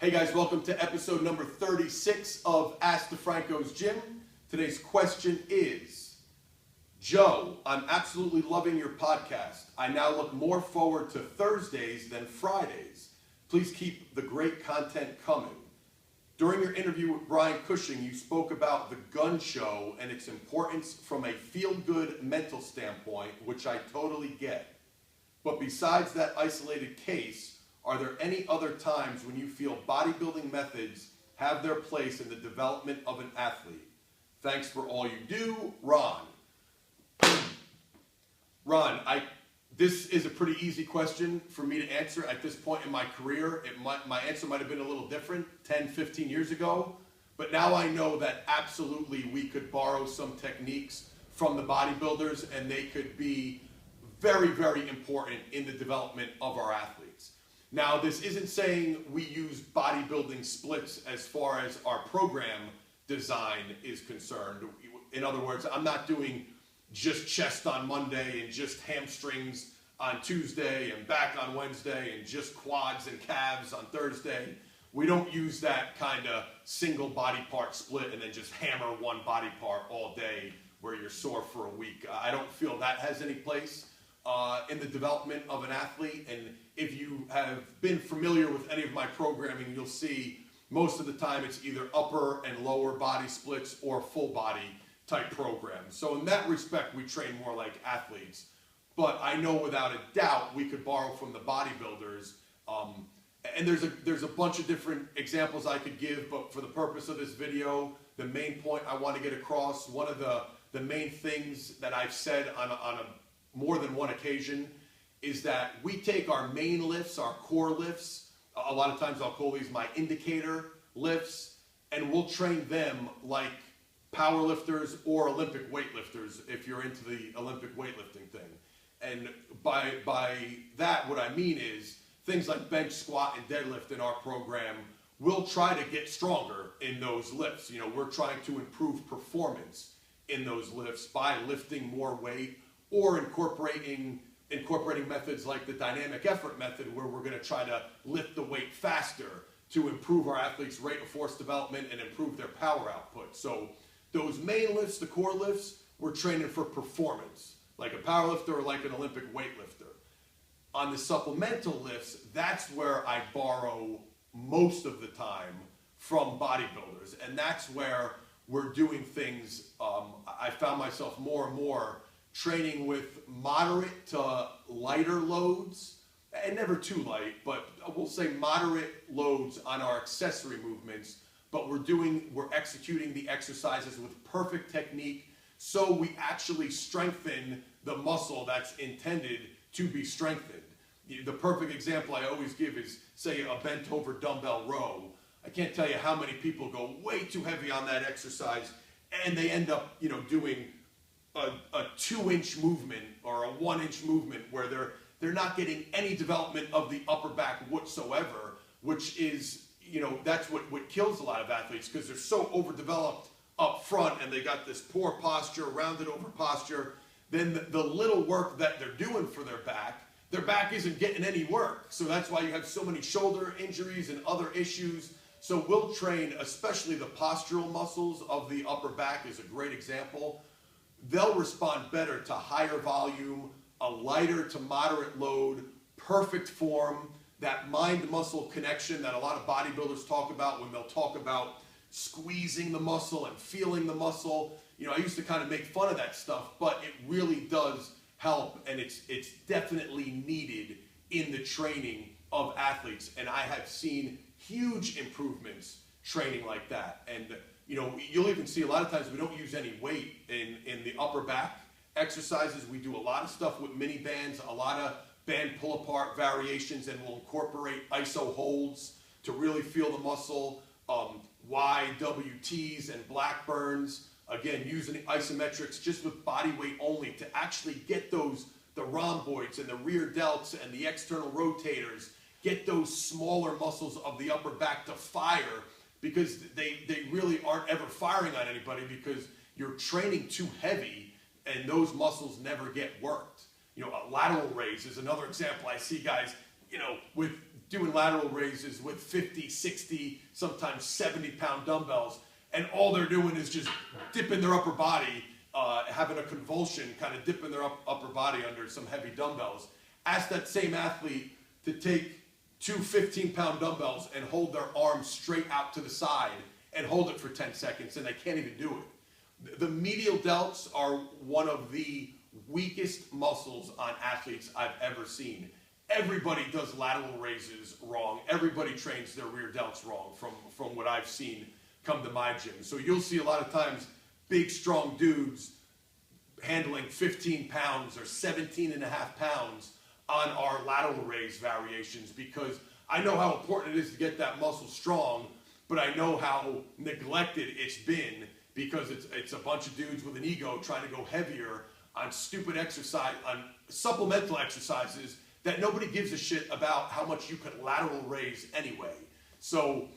Hey guys, welcome to episode number 36 of Ask DeFranco's Gym. Today's question is, Joe, I'm absolutely loving your podcast. I now look more forward to Thursdays than Fridays. Please keep the great content coming. During your interview with Brian Cushing, you spoke about the gun show and its importance from a feel-good mental standpoint, which I totally get. But besides that isolated case, are there any other times when you feel bodybuilding methods have their place in the development of an athlete? Thanks for all you do, Ron. Ron, this is a pretty easy question for me to answer at this point in my career. My answer might have been a little different 10, 15 years ago, but now I know that absolutely we could borrow some techniques from the bodybuilders and they could be very, very important in the development of our athletes. Now, this isn't saying we use bodybuilding splits as far as our program design is concerned. In other words, I'm not doing just chest on Monday and just hamstrings on Tuesday and back on Wednesday and just quads and calves on Thursday. We don't use that kind of single body part split and then just hammer one body part all day where you're sore for a week. I don't feel that has any place in the development of an athlete. And if you have been familiar with any of my programming, you'll see most of the time it's either upper and lower body splits or full body type programs. So in that respect, we train more like athletes. But I know without a doubt we could borrow from the bodybuilders. And there's a bunch of different examples I could give, but for the purpose of this video, the main point I want to get across, one of the main things that I've said on a more than one occasion is that we take our main lifts, our core lifts, a lot of times I'll call these my indicator lifts, and we'll train them like power lifters or Olympic weightlifters if you're into the Olympic weightlifting thing. And by that, what I mean is things like bench, squat, and deadlift in our program, we'll try to get stronger in those lifts. You know, we're trying to improve performance in those lifts by lifting more weight or incorporating methods like the dynamic effort method, where we're going to try to lift the weight faster to improve our athletes' rate of force development and improve their power output. So those main lifts, the core lifts, we're training for performance, like a power lifter or like an Olympic weightlifter. On the supplemental lifts, that's where I borrow most of the time from bodybuilders. And that's where we're doing things, I found myself more and more training with moderate to lighter loads, and never too light, but we'll say moderate loads on our accessory movements, but we're executing the exercises with perfect technique so we actually strengthen the muscle that's intended to be strengthened. The perfect example I always give is, say, a bent over dumbbell row. I can't tell you how many people go way too heavy on that exercise and they end up, doing a 2-inch movement or a 1-inch movement where they're not getting any development of the upper back whatsoever, which is, that's what kills a lot of athletes, because they're so overdeveloped up front and they got this poor posture, rounded over posture. Then the little work that they're doing for their back isn't getting any work. So that's why you have so many shoulder injuries and other issues. So we'll train, especially the postural muscles of the upper back is a great example. They'll respond better to higher volume, a lighter to moderate load, perfect form, that mind-muscle connection that a lot of bodybuilders talk about when they'll talk about squeezing the muscle and feeling the muscle. I used to kind of make fun of that stuff, but it really does help, and it's definitely needed in the training of athletes. And I have seen huge improvements training like that. And you'll even see a lot of times we don't use any weight in the upper back exercises. We do a lot of stuff with mini bands, a lot of band pull-apart variations, and we'll incorporate iso holds to really feel the muscle, YWTs and Blackburns, again, using isometrics just with body weight only to actually get the rhomboids and the rear delts and the external rotators, get those smaller muscles of the upper back to fire, because they really aren't ever firing on anybody because you're training too heavy and those muscles never get worked. A lateral raise is another example. I see guys, with doing lateral raises with 50, 60, sometimes 70-pound dumbbells, and all they're doing is just dipping their upper body, having a convulsion, kind of dipping their upper body under some heavy dumbbells. Ask that same athlete to take two 15-pound dumbbells and hold their arms straight out to the side and hold it for 10 seconds, and they can't even do it. The medial delts are one of the weakest muscles on athletes I've ever seen. Everybody does lateral raises wrong. Everybody trains their rear delts wrong from what I've seen come to my gym. So you'll see a lot of times big, strong dudes handling 15 pounds or 17 and a half pounds on our lateral raise variations, because I know how important it is to get that muscle strong, but I know how neglected it's been because it's a bunch of dudes with an ego trying to go heavier on stupid exercise, on supplemental exercises that nobody gives a shit about how much you could lateral raise anyway. So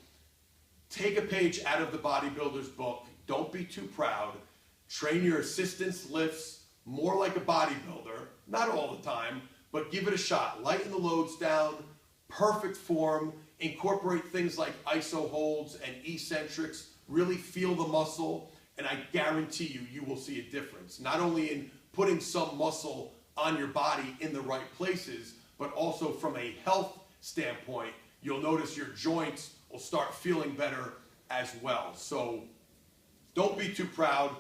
take a page out of the Bodybuilders book. Don't be too proud. Train your assistance lifts more like a bodybuilder, not all the time, but give it a shot. Lighten the loads down, perfect form, incorporate things like iso holds and eccentrics, really feel the muscle, and I guarantee you, you will see a difference. Not only in putting some muscle on your body in the right places, but also from a health standpoint, you'll notice your joints will start feeling better as well. So don't be too proud.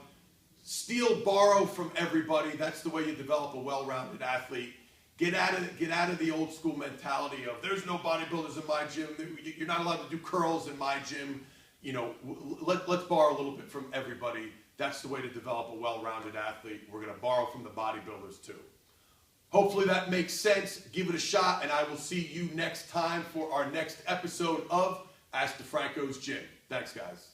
Steal, borrow from everybody. That's the way you develop a well-rounded athlete. Get out of the old school mentality of there's no bodybuilders in my gym. You're not allowed to do curls in my gym. You know, let's borrow a little bit from everybody. That's the way to develop a well-rounded athlete. We're going to borrow from the bodybuilders too. Hopefully that makes sense. Give it a shot, and I will see you next time for our next episode of Ask DeFranco's Gym. Thanks, guys.